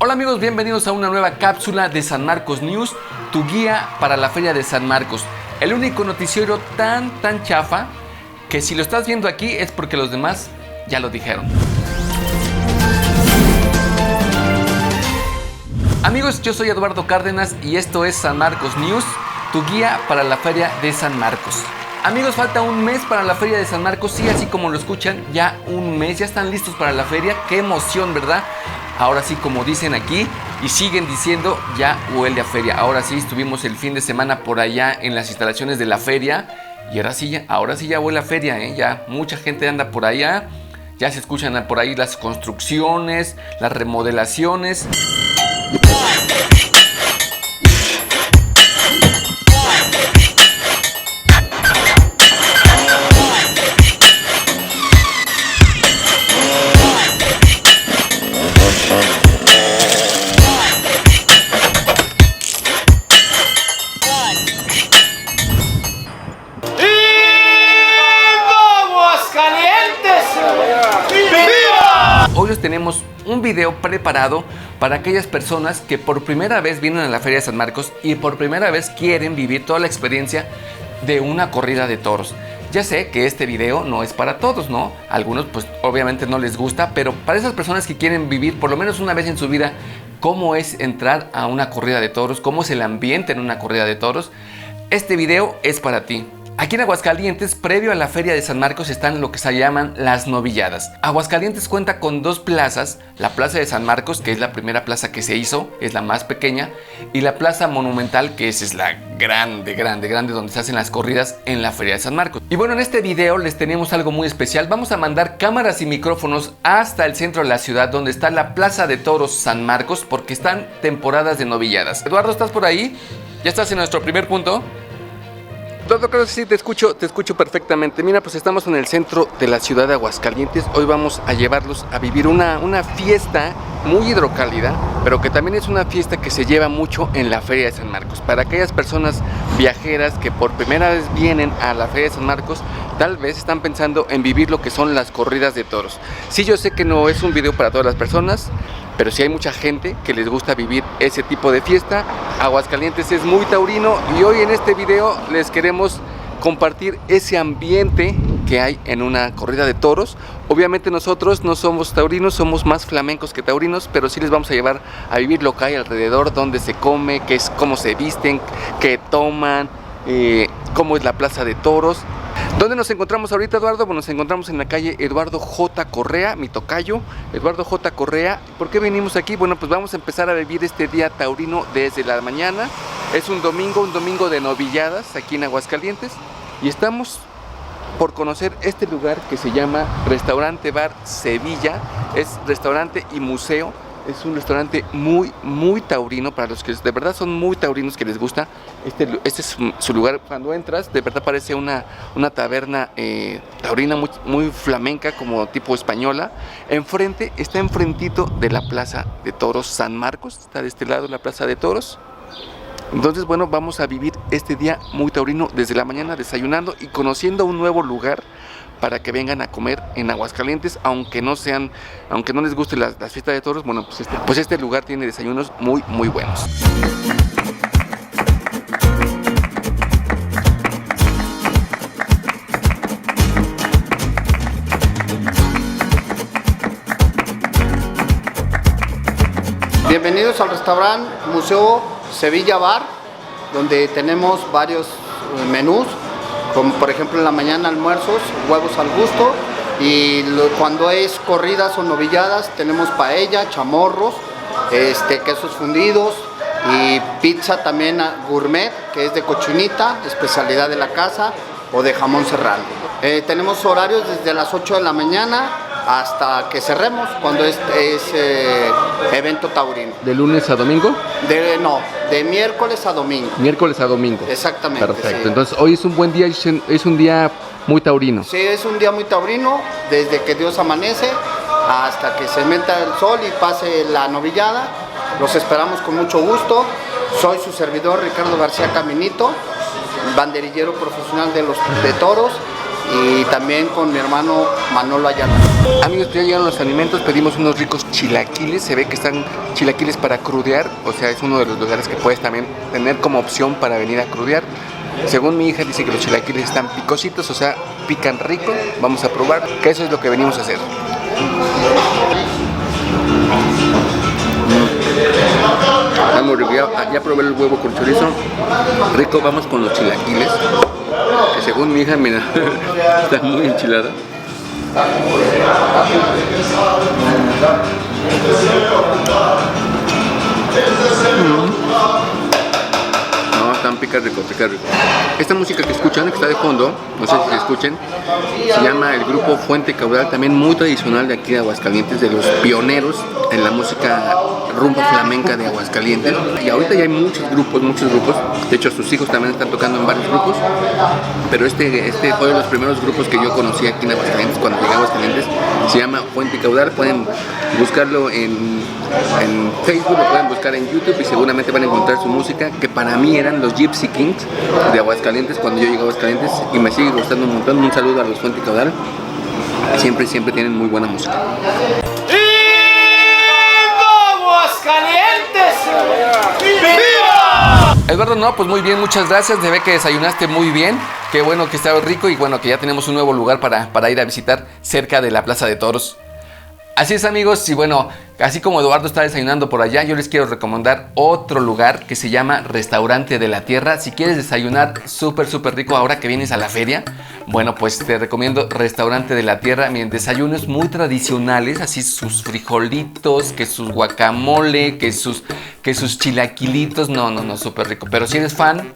Hola amigos, bienvenidos a una nueva cápsula de San Marcos News, tu guía para la Feria de San Marcos. El único noticiero tan chafa que si lo estás viendo aquí es porque los demás ya lo dijeron. Amigos, yo soy Eduardo Cárdenas y esto es San Marcos News, tu guía para la Feria de San Marcos. Amigos, falta un mes para la Feria de San Marcos, sí, así como lo escuchan, ya un mes, ya están listos para la feria. ¡Qué emoción!, ¿verdad? Ahora sí, como dicen aquí y siguen diciendo, ya huele a feria. Ahora sí, estuvimos el fin de semana por allá en las instalaciones de la feria y ahora sí ya huele a feria, ¿eh? Ya mucha gente anda por allá, ya se escuchan por ahí las construcciones, las remodelaciones. Hoy les tenemos un video preparado para aquellas personas que por primera vez vienen a la Feria de San Marcos y por primera vez quieren vivir toda la experiencia de una corrida de toros. Ya sé que este video no es para todos, ¿no? Algunos pues obviamente no les gusta, pero para esas personas que quieren vivir por lo menos una vez en su vida cómo es entrar a una corrida de toros, cómo es el ambiente en una corrida de toros, este video es para ti. Aquí en Aguascalientes, previo a la Feria de San Marcos, están lo que se llaman las novilladas. Aguascalientes cuenta con dos plazas, la Plaza de San Marcos, que es la primera plaza que se hizo, es la más pequeña, y la Plaza Monumental, que es la grande, donde se hacen las corridas en la Feria de San Marcos. Y bueno, en este video les tenemos algo muy especial. Vamos a mandar cámaras y micrófonos hasta el centro de la ciudad, donde está la Plaza de Toros San Marcos, porque están temporadas de novilladas. Eduardo, ¿estás por ahí? ¿Ya estás en nuestro primer punto? Creo que sí, te escucho perfectamente. Mira, pues estamos en el centro de la ciudad de Aguascalientes. Hoy vamos a llevarlos a vivir una fiesta muy hidrocálida, pero que también es una fiesta que se lleva mucho en la Feria de San Marcos. Para aquellas personas viajeras que por primera vez vienen a la Feria de San Marcos, tal vez están pensando en vivir lo que son las corridas de toros. Sí, yo sé que no es un video para todas las personas, pero sí hay mucha gente que les gusta vivir ese tipo de fiesta. Aguascalientes es muy taurino y hoy en este video les queremos compartir ese ambiente que hay en una corrida de toros. Obviamente nosotros no somos taurinos, somos más flamencos que taurinos, pero sí les vamos a llevar a vivir lo que hay alrededor, dónde se come, cómo se visten, qué toman, cómo es la plaza de toros. ¿Dónde nos encontramos ahorita, Eduardo? Bueno, nos encontramos en la calle Eduardo J. Correa, mi tocayo, Eduardo J. Correa. ¿Por qué venimos aquí? Bueno, pues vamos a empezar a vivir este día taurino desde la mañana. Es un domingo de novilladas aquí en Aguascalientes. Y estamos por conocer este lugar que se llama Restaurante Bar Sevilla. Es restaurante y museo. Es un restaurante muy taurino para los que de verdad son muy taurinos, que les gusta. Este es su lugar. Cuando entras, de verdad parece una taberna taurina muy flamenca, como tipo española. Está enfrentito de la Plaza de Toros San Marcos. Está de este lado la Plaza de Toros. Entonces, bueno, vamos a vivir este día muy taurino desde la mañana, desayunando y conociendo un nuevo lugar para que vengan a comer en Aguascalientes, aunque no les guste las fiestas de toros. Bueno, pues este lugar tiene desayunos muy buenos. Bienvenidos al restaurante Museo Sevilla Bar, donde tenemos varios menús, como por ejemplo en la mañana almuerzos, huevos al gusto, y cuando es corridas o novilladas tenemos paella, chamorros, quesos fundidos y pizza también gourmet, que es de cochinita, especialidad de la casa, o de jamón serrano. Tenemos horarios desde las 8 de la mañana hasta que cerremos, cuando es evento taurino. ¿De lunes a domingo? De miércoles a domingo. Miércoles a domingo. Exactamente. Perfecto. Sí. Entonces hoy es un buen día, es un día muy taurino. Sí, es un día muy taurino, desde que Dios amanece hasta que se meta el sol y pase la novillada. Los esperamos con mucho gusto. Soy su servidor Ricardo García Caminito, banderillero profesional de toros. y también con mi hermano Manolo Ayala. Amigos, pues ya llegaron los alimentos, pedimos unos ricos chilaquiles, se ve que están chilaquiles para crudear, o sea, es uno de los lugares que puedes también tener como opción para venir a crudear. Según mi hija dice que los chilaquiles están picositos, o sea, pican rico, vamos a probar, que eso es lo que venimos a hacer. Vamos, ya probé el huevo con chorizo, rico, vamos con los chilaquiles, que según mi hija, mira, está muy enchilada. No, están pica rico, pica rico. Esta música que escuchan, que está de fondo, no sé si se escuchen, se llama el grupo Fuente Caudal, también muy tradicional de aquí de Aguascalientes, de los pioneros en la música rumba flamenca de Aguascalientes. Y ahorita ya hay muchos grupos, de hecho sus hijos también están tocando en varios grupos, pero este fue de los primeros grupos que yo conocí aquí en Aguascalientes, cuando llegué a Aguascalientes. Se llama Fuente Caudal, pueden buscarlo en Facebook, lo pueden buscar en YouTube y seguramente van a encontrar su música, que para mí eran los Gypsy Kings de Aguascalientes cuando yo llegué a Aguascalientes, y me sigue gustando un montón. Un saludo a los Fuente Caudal, siempre tienen muy buena música. Eduardo, no, pues muy bien, muchas gracias. Se ve que desayunaste muy bien. Qué bueno que estaba rico y bueno, que ya tenemos un nuevo lugar para ir a visitar cerca de la Plaza de Toros. Así es, amigos, y bueno, así como Eduardo está desayunando por allá, yo les quiero recomendar otro lugar que se llama Restaurante de la Tierra. Si quieres desayunar súper rico ahora que vienes a la feria, bueno, pues te recomiendo Restaurante de la Tierra. Miren, desayunos muy tradicionales, así sus frijolitos, que sus guacamole, que sus chilaquilitos, no, súper rico. Pero si eres fan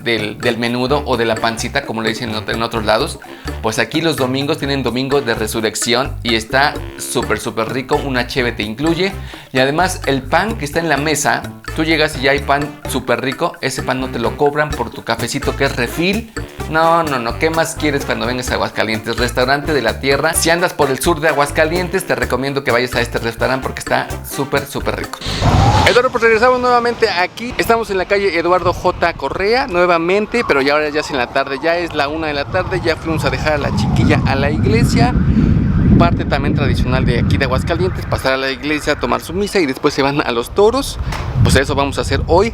del menudo o de la pancita, como le dicen en otros lados, pues aquí los domingos tienen domingo de resurrección y está súper rico. Una cheve te incluye y además el pan que está en la mesa, tú llegas y ya hay pan súper rico. Ese pan no te lo cobran por tu cafecito que es refil. No, ¿qué más quieres cuando vengas a Aguascalientes? Restaurante de la Tierra. Si andas por el sur de Aguascalientes, te recomiendo que vayas a este restaurante porque está súper rico. Eduardo, pues regresamos nuevamente aquí. Estamos en la calle Eduardo J. Correa nuevamente, pero ya ahora ya es en la tarde, ya es la 1 de la tarde, ya fuimos a dejar a la chiquilla a la iglesia. Parte también tradicional de aquí de Aguascalientes, pasar a la iglesia, tomar su misa y después se van a los toros. Pues eso vamos a hacer hoy.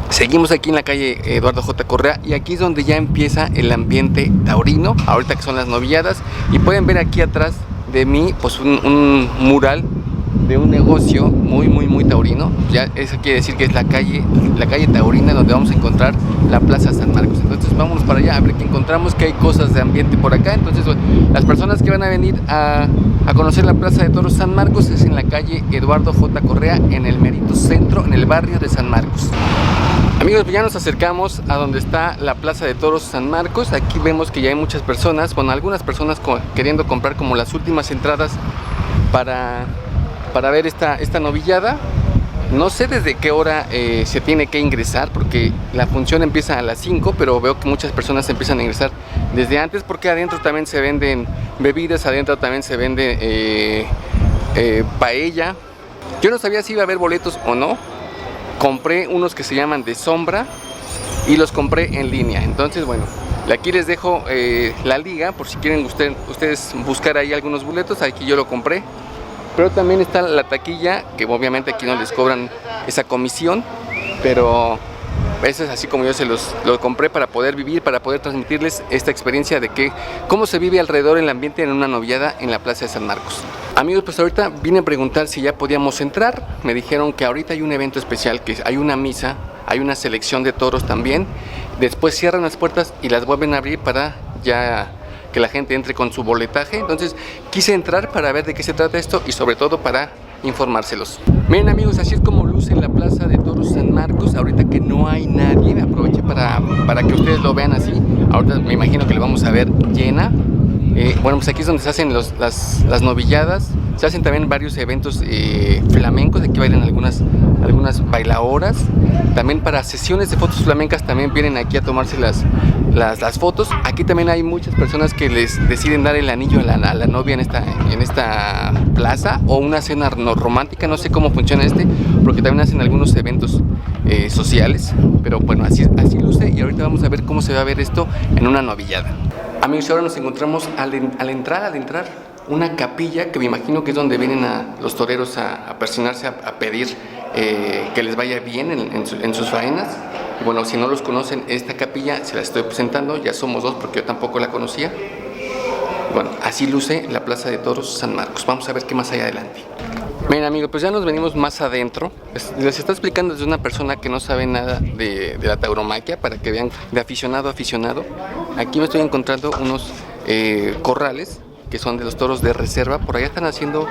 Seguimos aquí en la calle Eduardo J. Correa y aquí es donde ya empieza el ambiente taurino, ahorita que son las novilladas, y pueden ver aquí atrás de mí pues un mural de un negocio muy taurino. Ya eso quiere decir que es la calle taurina donde vamos a encontrar la Plaza San Marcos. Entonces vámonos para allá a ver qué encontramos, que hay cosas de ambiente por acá. Entonces las personas que van a venir a conocer la Plaza de Toros San Marcos es en la calle Eduardo J. Correa, en el merito centro, en el barrio de San Marcos. Amigos, ya nos acercamos a donde está la Plaza de Toros San Marcos. Aquí vemos que ya hay muchas personas, bueno, algunas personas queriendo comprar como las últimas entradas para ver esta novillada. No sé desde qué hora se tiene que ingresar, porque la función empieza a las 5, pero veo que muchas personas empiezan a ingresar desde antes, porque adentro también se venden bebidas, adentro también se vende paella. Yo no sabía si iba a haber boletos o no. Compré unos que se llaman de sombra y los compré en línea. Entonces, bueno, aquí les dejo la liga por si quieren ustedes buscar ahí algunos boletos. Aquí yo lo compré. Pero también está la taquilla, que obviamente aquí no les cobran esa comisión, pero eso es así como yo lo compré para poder vivir, para poder transmitirles esta experiencia de cómo se vive alrededor el ambiente en una novillada en la Plaza de San Marcos. Amigos, pues ahorita vine a preguntar si ya podíamos entrar. Me dijeron que ahorita hay un evento especial, que hay una misa, hay una selección de toros también. Después cierran las puertas y las vuelven a abrir para ya que la gente entre con su boletaje. Entonces quise entrar para ver de qué se trata esto y sobre todo para informárselos. Miren, amigos, así es como luce la Plaza de Toros San Marcos. Ahorita que no hay nadie, me aproveché para que ustedes lo vean así. Ahorita me imagino que lo vamos a ver llena. Bueno, pues aquí es donde se hacen las novilladas. Se hacen también varios eventos flamencos, aquí bailan algunas bailadoras. También para sesiones de fotos flamencas también vienen aquí a tomarse las fotos. Aquí también hay muchas personas que les deciden dar el anillo a la novia en esta plaza, o una cena no romántica, no sé cómo funciona porque también hacen algunos eventos sociales, pero bueno, así luce, y ahorita vamos a ver cómo se va a ver esto en una novillada. Amigos, ahora nos encontramos al entrar una capilla que me imagino que es donde vienen los toreros a persinarse, a pedir que les vaya bien en sus faenas. Y bueno, si no los conocen, esta capilla se la estoy presentando, ya somos dos porque yo tampoco la conocía. Bueno, así luce la Plaza de Toros San Marcos. Vamos a ver qué más hay adelante. Bien, amigos, pues ya nos venimos más adentro. Les está explicando desde una persona que no sabe nada de la tauromaquia, para que vean de aficionado a aficionado. Aquí me estoy encontrando unos corrales que son de los toros de reserva. Por allá están haciendo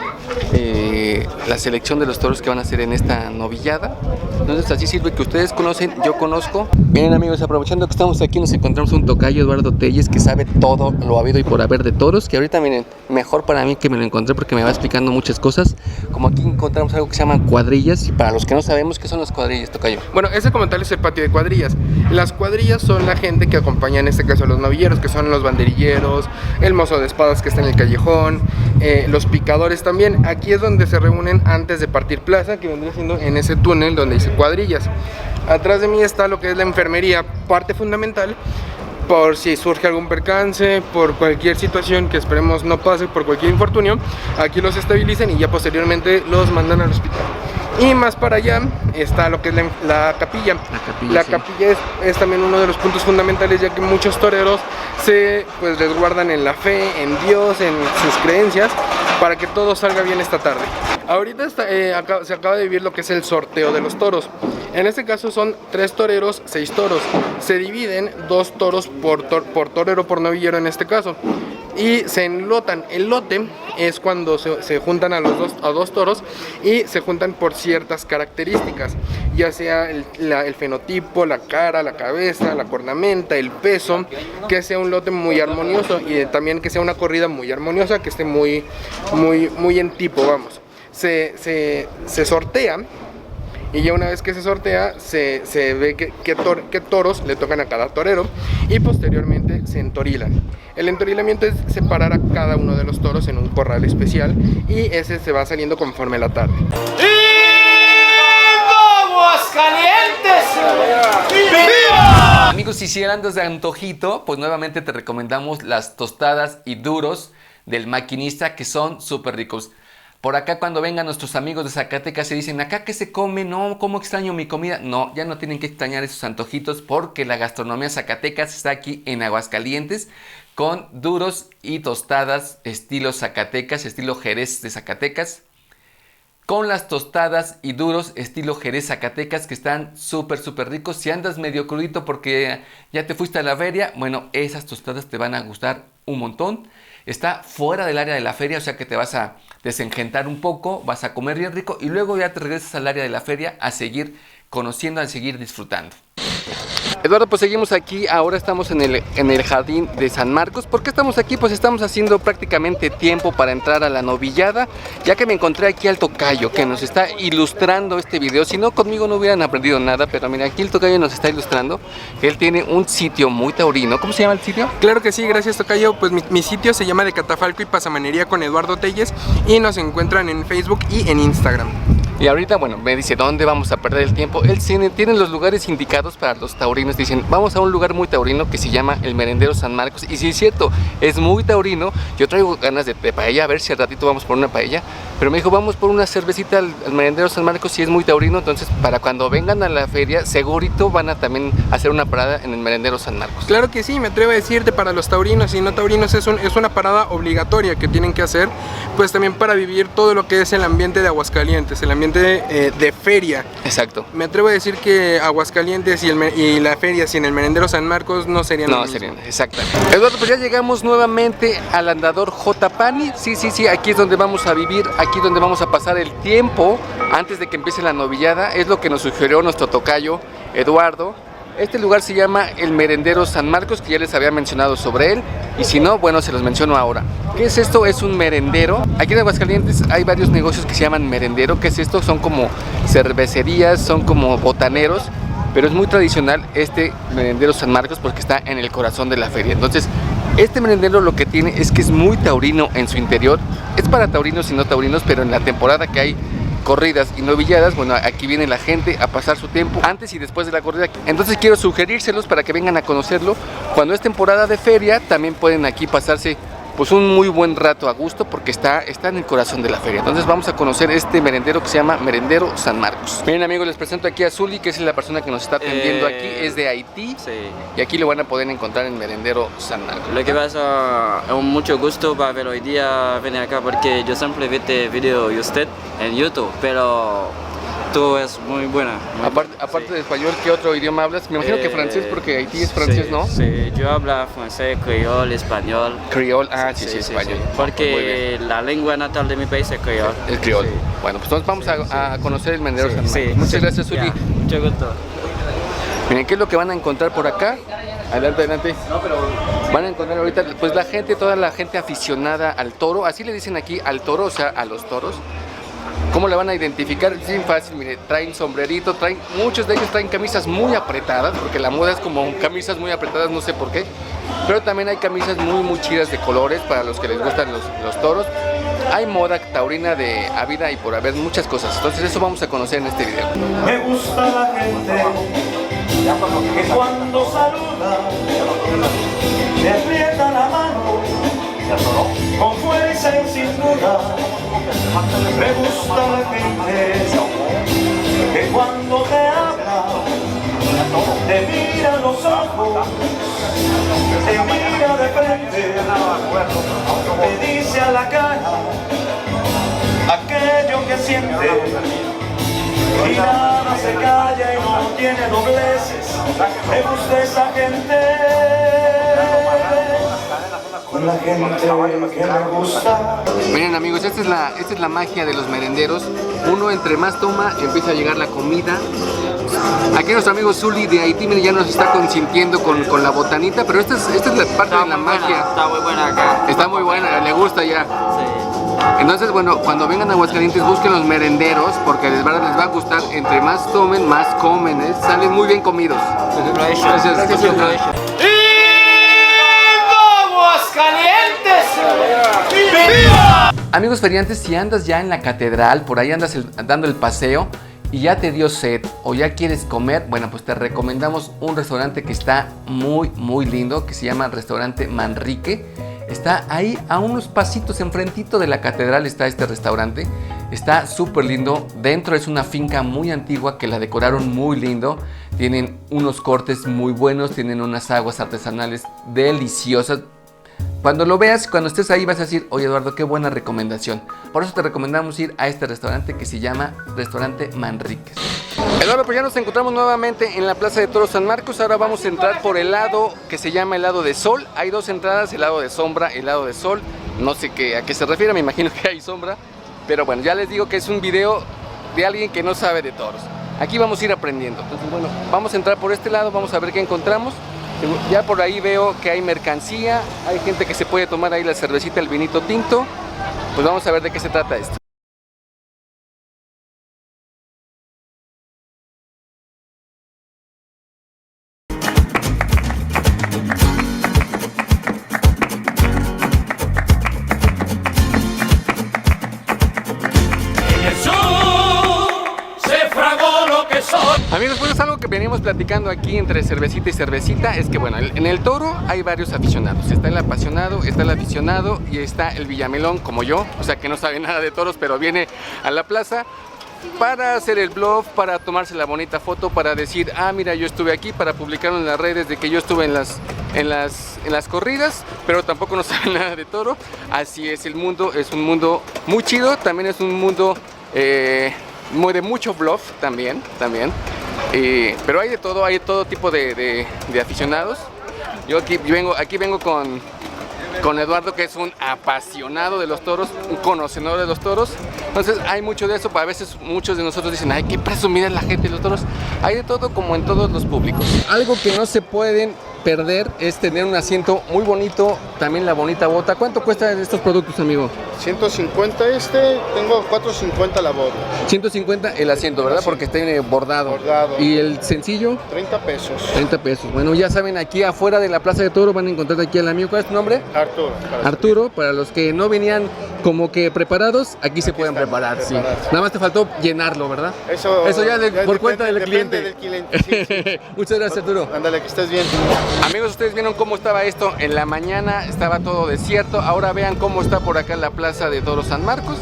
la selección de los toros que van a hacer en esta novillada. Entonces así sirve que ustedes conocen, yo conozco. Bien, amigos, aprovechando que estamos aquí, nos encontramos un tocayo, Eduardo Telles, que sabe todo lo habido y por haber de toros, que ahorita, miren, mejor para mí que me lo encontré porque me va explicando muchas cosas. Como aquí encontramos algo que se llaman cuadrillas, y para los que no sabemos, ¿qué son las cuadrillas, tocayo? Bueno, ese como tal es el patio de cuadrillas. Las cuadrillas son la gente que acompaña en este caso a los novilleros, que son los banderilleros, el mozo de espadas que está en el callejón, los picadores también. Aquí es donde se reúnen antes de partir plaza, que vendría siendo en ese túnel donde dice cuadrillas. Atrás de mí está lo que es la enfermería, parte fundamental por si surge algún percance, por cualquier situación que esperemos no pase, por cualquier infortunio. Aquí los estabilizan y ya posteriormente los mandan al hospital. Y más para allá está lo que es la capilla. La capilla es también uno de los puntos fundamentales, ya que muchos toreros se resguardan en la fe, en Dios, en sus creencias, para que todo salga bien esta tarde. Ahorita se acaba de vivir lo que es el sorteo de los toros. En este caso son 3 toreros, 6 toros. Se dividen 2 toros por torero, por novillero en este caso. Y se enlotan. El lote es cuando se juntan a dos toros y se juntan por ciertas características, ya sea el fenotipo, la cara, la cabeza, la cornamenta, el peso, que sea un lote muy armonioso, y también que sea una corrida muy armoniosa, que esté muy en tipo, vamos. Se sortea. Y ya una vez que se sortea, se ve qué toros le tocan a cada torero, y posteriormente se entorilan. El entorilamiento es separar a cada uno de los toros en un corral especial, y ese se va saliendo conforme la tarde. ¡Viva! Amigos, si andas de antojito, pues nuevamente te recomendamos las tostadas y duros del Maquinista, que son súper ricos. Por acá, cuando vengan nuestros amigos de Zacatecas, se dicen, ¿acá qué se come? No, ¿cómo extraño mi comida? No, ya no tienen que extrañar esos antojitos, porque la gastronomía Zacatecas está aquí en Aguascalientes, con duros y tostadas estilo Zacatecas, estilo Jerez de Zacatecas, con las tostadas y duros estilo Jerez Zacatecas, que están súper ricos. Si andas medio crudito porque ya te fuiste a la feria, bueno, esas tostadas te van a gustar un montón. Está fuera del área de la feria, o sea que te vas a desengentar un poco, vas a comer bien rico, y luego ya te regresas al área de la feria a seguir conociendo, a seguir disfrutando. Eduardo, pues seguimos aquí. Ahora estamos en el jardín de San Marcos. ¿Por qué estamos aquí? Pues estamos haciendo prácticamente tiempo para entrar a la novillada, ya que me encontré aquí al tocayo que nos está ilustrando este video. Si no, conmigo no hubieran aprendido nada, pero mira, aquí el tocayo nos está ilustrando que él tiene un sitio muy taurino. ¿Cómo se llama el sitio? Claro que sí, gracias, tocayo. Pues mi sitio se llama De Catafalco y Pasamanería con Eduardo Telles, y nos encuentran en Facebook y en Instagram. Y ahorita, bueno, me dice, ¿dónde vamos a perder el tiempo? Él tiene los lugares indicados para los taurinos. Dicen, vamos a un lugar muy taurino que se llama el Merendero San Marcos. Y sí es cierto, es muy taurino. Yo traigo ganas de paella, a ver si al ratito vamos por una paella. Pero me dijo, vamos por una cervecita al Merendero San Marcos, y es muy taurino. Entonces, para cuando vengan a la feria, segurito van a también hacer una parada en el Merendero San Marcos. Claro que sí, me atrevo a decirte, para los taurinos y no taurinos es una parada obligatoria que tienen que hacer, pues también para vivir todo lo que es el ambiente de Aguascalientes, el ambiente de feria. Exacto. Me atrevo a decir que Aguascalientes y la feria sin el Merendero San Marcos no serían lo mismo. Serían, exactamente. Eduardo, pues ya llegamos nuevamente al andador J. Pani. Sí, aquí es donde vamos a vivir, aquí es donde vamos a pasar el tiempo antes de que empiece la novillada. Es lo que nos sugirió nuestro tocayo Eduardo. Este lugar se llama el Merendero San Marcos, que ya les había mencionado sobre él. Y si no, bueno, se los menciono ahora. ¿Qué es esto? Es un merendero. Aquí en Aguascalientes hay varios negocios que se llaman merendero. ¿Qué es esto? Son como cervecerías, son como botaneros. Pero es muy tradicional este Merendero San Marcos porque está en el corazón de la feria. Entonces, este merendero lo que tiene es que es muy taurino en su interior. Es para taurinos y no taurinos, pero en la temporada que hay corridas y novilladas, bueno, aquí viene la gente a pasar su tiempo antes y después de la corrida. Entonces quiero sugerírselos para que vengan a conocerlo. Cuando es temporada de feria, también pueden aquí pasarse pues un muy buen rato a gusto porque está en el corazón de la feria. Entonces vamos a conocer este merendero que se llama Merendero San Marcos. Miren amigos, les presento aquí a Zuli, que es la persona que nos está atendiendo aquí, es de Haití. Sí. Y aquí lo van a poder encontrar en Merendero San Marcos. Lo que pasa, es un mucho gusto para ver hoy día venir acá porque yo siempre vi este video de usted en YouTube, pero tú es muy buena. Aparte de español, ¿qué otro idioma hablas? Me imagino que francés, porque Haití es francés, sí, ¿no? Sí, yo hablo francés, creol, español. Creol, sí, español. Porque la lengua natal de mi país es creol. El creol. Sí. Bueno, pues entonces vamos a conocer el Merendero San Marcos. Sí, Muchas gracias, Zuli. Mucho gusto. Miren, ¿qué es lo que van a encontrar por acá? Adelante, adelante. Van a encontrar ahorita, pues la gente, toda la gente aficionada al toro. Así le dicen aquí al toro, o sea, a los toros. ¿Cómo la van a identificar? Es bien fácil, mire, traen sombrerito, muchos de ellos traen camisas muy apretadas, porque la moda es como camisas muy apretadas, no sé por qué. Pero también hay camisas muy chidas de colores para los que les gustan los toros. Hay moda taurina de habida y por haber muchas cosas. Entonces eso vamos a conocer en este video. Me gusta la gente que cuando saluda le aprieta la mano con fuerza y sin duda. Me gusta la gente que cuando te habla te mira a los ojos, te mira de frente, te dice a la cara aquello que siente. Y nada se calla y no tiene dobleces. Me gusta esa gente, la gente que me gusta. Miren amigos, esta es la magia de los merenderos. Uno entre más toma, empieza a llegar la comida. Aquí nuestro amigo Zuli de Haití, miren, ya nos está consintiendo con la botanita, pero esta es la parte de la magia. Está muy buena acá. Está muy buena, le gusta ya. Sí. Entonces, bueno, cuando vengan a Aguascalientes busquen los merenderos porque les va a gustar. Entre más tomen, más comen, ¿eh? Salen muy bien comidos. Gracias. Amigos feriantes, si andas ya en la catedral, por ahí andas dando el paseo y ya te dio sed o ya quieres comer, bueno, pues te recomendamos un restaurante que está muy lindo, que se llama Restaurante Manrique. Está ahí a unos pasitos enfrentito de la catedral está este restaurante. Está súper lindo. Dentro es una finca muy antigua que la decoraron muy lindo. Tienen unos cortes muy buenos, tienen unas aguas artesanales deliciosas. Cuando lo veas, cuando estés ahí vas a decir, oye Eduardo, qué buena recomendación. Por eso te recomendamos ir a este restaurante que se llama Restaurante Manríquez. Eduardo, pues ya nos encontramos nuevamente en la Plaza de Toros San Marcos. Ahora vamos a entrar por el lado que se llama el lado de sol. Hay dos entradas, el lado de sombra, el lado de sol. No sé a qué se refiere, me imagino que hay sombra. Pero bueno, ya les digo que es un video de alguien que no sabe de toros. Aquí vamos a ir aprendiendo. Entonces bueno, vamos a entrar por este lado, vamos a ver qué encontramos. Ya por ahí veo que hay mercancía, hay gente que se puede tomar ahí la cervecita, el vinito tinto. Pues vamos a ver de qué se trata esto. Amigos, pues es algo que venimos platicando aquí entre cervecita y cervecita. Es que bueno, en el toro hay varios aficionados. Está el apasionado, está el aficionado y está el villamelón como yo. O sea que no sabe nada de toros, pero viene a la plaza para hacer el blog, para tomarse la bonita foto, para decir, ah mira, yo estuve aquí, para publicarlo en las redes de que yo estuve en las corridas, pero tampoco no sabe nada de toro. Así es el mundo, es un mundo muy chido, también es un mundo de mucho bluff también. Pero hay de todo tipo de aficionados. Yo aquí vengo con con Eduardo, que es un apasionado de los toros, un conocedor de los toros. Entonces hay mucho de eso, a veces muchos de nosotros dicen, ay, qué presumida es la gente de los toros. Hay de todo como en todos los públicos. Algo que no se pueden perder es tener un asiento muy bonito, también la bonita bota. ¿Cuánto cuestan estos productos, amigo? 150 tengo 450 la bota. 150 el asiento, ¿verdad? Porque está bordado. Bordado. ¿Y el sencillo? 30 pesos. 30 pesos. Bueno, ya saben, aquí afuera de la Plaza de Toro van a encontrar aquí al amigo. ¿Cuál es tu nombre? Arturo. Arturo, para los que no venían como que preparados, aquí se pueden preparar, sí. Nada más te faltó llenarlo, ¿verdad? Eso ya por cuenta del cliente. Del cliente. Sí. Muchas gracias, Arturo. Ándale, que estés bien. Amigos, ustedes vieron cómo estaba esto en la mañana, estaba todo desierto. Ahora vean cómo está por acá la Plaza de Toros San Marcos.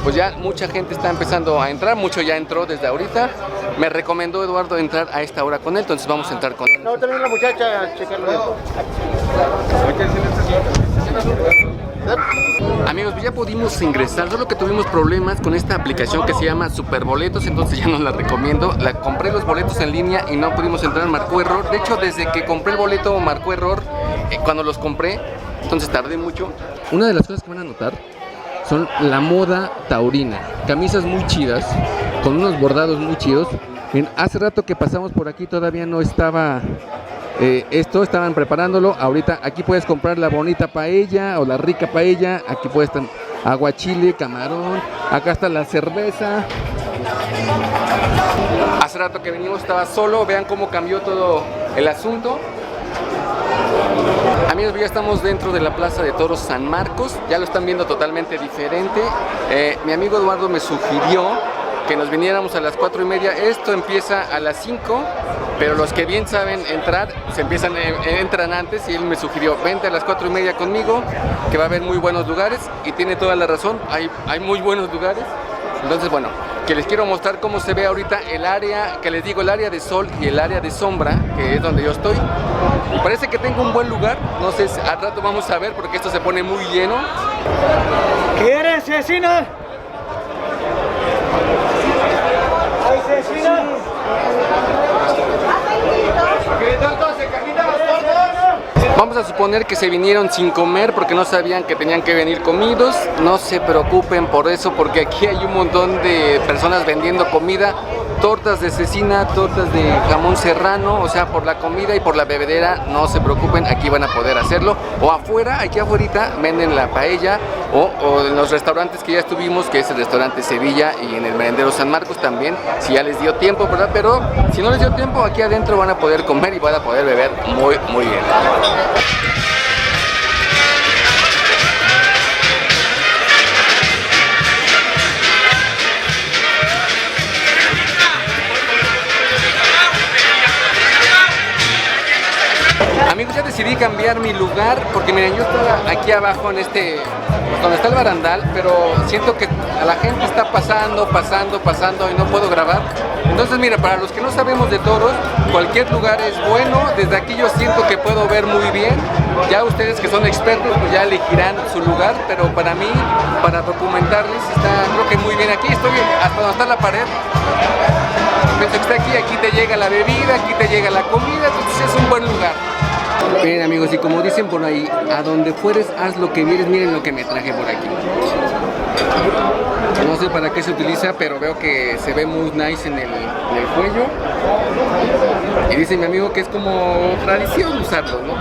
Pues ya mucha gente está empezando a entrar, mucho ya entró desde ahorita. Me recomendó Eduardo entrar a esta hora con él, entonces vamos a entrar con él. No, también la muchacha a checarlo. Amigos, pues ya pudimos ingresar, solo que tuvimos problemas con esta aplicación que se llama Superboletos, entonces ya no la recomiendo. Compré los boletos en línea y no pudimos entrar, marcó error. De hecho, desde que compré el boleto marcó error cuando los compré, entonces tardé mucho. Una de las cosas que van a notar son la moda taurina, camisas muy chidas, con unos bordados muy chidos. Bien, hace rato que pasamos por aquí todavía no estaba esto, estaban preparándolo. Ahorita aquí puedes comprar la bonita paella o la rica paella. Aquí puedes tener aguachile, camarón. Acá está la cerveza. Hace rato que venimos estaba solo. Vean cómo cambió todo el asunto. Amigos, ya estamos dentro de la Plaza de Toros San Marcos. Ya lo están viendo totalmente diferente. Mi amigo Eduardo me sugirió que nos viniéramos a las 4:30. Esto empieza a las 5, pero los que bien saben entrar entran antes, y él me sugirió, vente a las 4:30 conmigo, que va a haber muy buenos lugares, y tiene toda la razón, hay muy buenos lugares. Entonces, bueno, que les quiero mostrar cómo se ve ahorita el área, que les digo, el área de sol y el área de sombra, que es donde yo estoy. Y parece que tengo un buen lugar, no sé, al rato vamos a ver, porque esto se pone muy lleno. ¿Quieres asesinar? ¿Asesinar? Vamos a suponer que se vinieron sin comer porque no sabían que tenían que venir comidos. No se preocupen por eso, porque aquí hay un montón de personas vendiendo comida, tortas de cecina, tortas de jamón serrano, o sea, por la comida y por la bebedera, no se preocupen, aquí van a poder hacerlo. O afuera, aquí afuera venden la paella, o en los restaurantes que ya estuvimos, que es el restaurante Sevilla, y en el merendero San Marcos también, si ya les dio tiempo, ¿verdad? Pero si no les dio tiempo, aquí adentro van a poder comer y van a poder beber muy, muy bien. Amigos, ya decidí cambiar mi lugar porque miren, yo estaba aquí abajo en donde está el barandal, pero siento que a la gente está pasando y no puedo grabar. Entonces mira, para los que no sabemos de toros, cualquier lugar es bueno. Desde aquí yo siento que puedo ver muy bien. Ya ustedes que son expertos pues ya elegirán su lugar, pero para mí, para documentarles, creo que muy bien. Aquí estoy hasta donde está la pared. Pienso que está aquí te llega la bebida, aquí te llega la comida, entonces es un buen lugar. Miren amigos, y como dicen por ahí, a donde fueres haz lo que vieres. Miren lo que me traje por aquí. No sé para qué se utiliza, pero veo que se ve muy nice en el cuello. Y dice mi amigo que es como tradición usarlo, ¿no?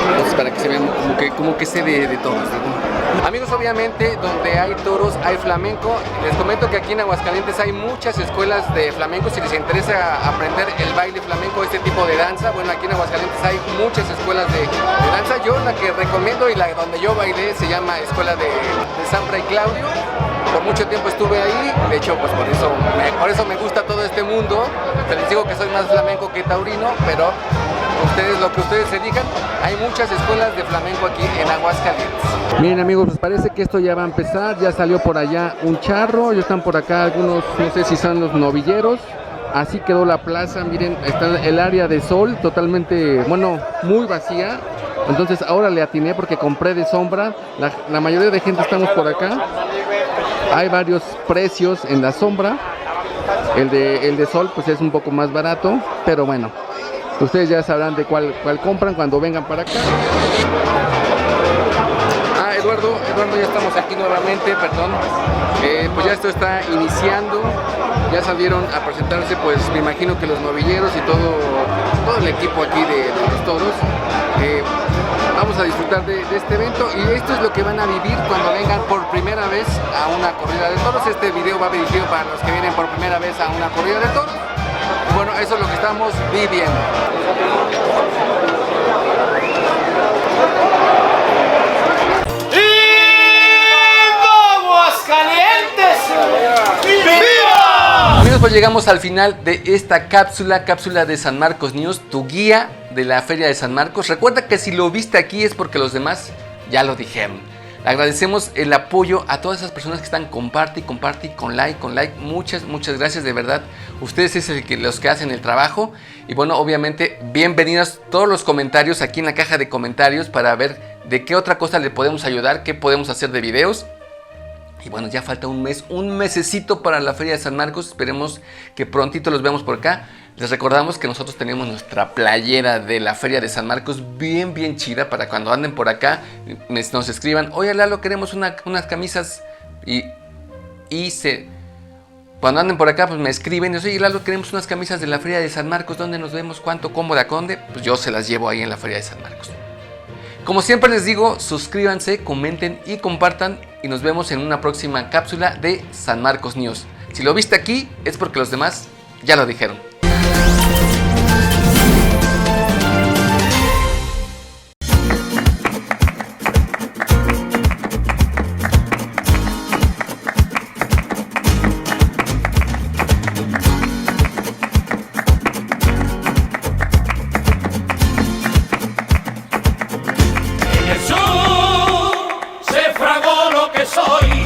Entonces para que se vean como que se ve de todos, ¿no? Amigos, obviamente donde hay toros hay flamenco. Les comento que aquí en Aguascalientes hay muchas escuelas de flamenco. Si les interesa aprender el baile flamenco, este tipo de danza, bueno, aquí en Aguascalientes hay muchas escuelas de danza. Yo la que recomiendo y la donde yo bailé se llama Escuela de Zambra y Claudio. Por mucho tiempo estuve ahí, de hecho pues por eso me gusta todo este mundo. Les digo que soy más flamenco que taurino, pero lo que ustedes se digan, hay muchas escuelas de flamenco aquí en Aguascalientes. Miren amigos, pues parece que esto ya va a empezar. Ya salió por allá un charro, ya están por acá algunos, no sé si son los novilleros. Así quedó la plaza, miren, está el área de sol totalmente, bueno, muy vacía. Entonces ahora le atiné porque compré de sombra. La mayoría de gente estamos por acá. Hay varios precios en la sombra. El de sol pues es un poco más barato, pero bueno, Ustedes ya sabrán de cuál compran cuando vengan para acá. Eduardo, ya estamos aquí nuevamente, perdón. Pues ya esto está iniciando. Ya salieron a presentarse, pues me imagino que los novilleros y todo el equipo aquí de los toros. Vamos a disfrutar de este evento y esto es lo que van a vivir cuando vengan por primera vez a una corrida de toros. Este video va dirigido para los que vienen por primera vez a una corrida de toros. Y bueno, eso es lo que estamos viviendo. Amigos, pues llegamos al final de esta cápsula de San Marcos News, tu guía de la Feria de San Marcos. Recuerda que si lo viste aquí es porque los demás ya lo dijeron. Agradecemos el apoyo a todas esas personas que están comparte y con like. Muchas gracias, de verdad. Ustedes es los que hacen el trabajo. Y bueno, obviamente, bienvenidos todos los comentarios aquí en la caja de comentarios para ver de qué otra cosa le podemos ayudar, qué podemos hacer de videos. Y bueno, ya falta un mesecito para la Feria de San Marcos. Esperemos que prontito los veamos por acá. Les recordamos que nosotros tenemos nuestra playera de la Feria de San Marcos bien chida para cuando anden por acá nos escriban: oye Lalo, queremos unas camisas cuando anden por acá pues me escriben y dicen: oye Lalo, queremos unas camisas de la Feria de San Marcos, ¿dónde nos vemos? ¿Cuánto? ¿Cómo? ¿De dónde? Pues yo se las llevo ahí en la Feria de San Marcos. Como siempre les digo, suscríbanse, comenten y compartan y nos vemos en una próxima cápsula de San Marcos News. Si lo viste aquí es porque los demás ya lo dijeron. Se fragó lo que soy.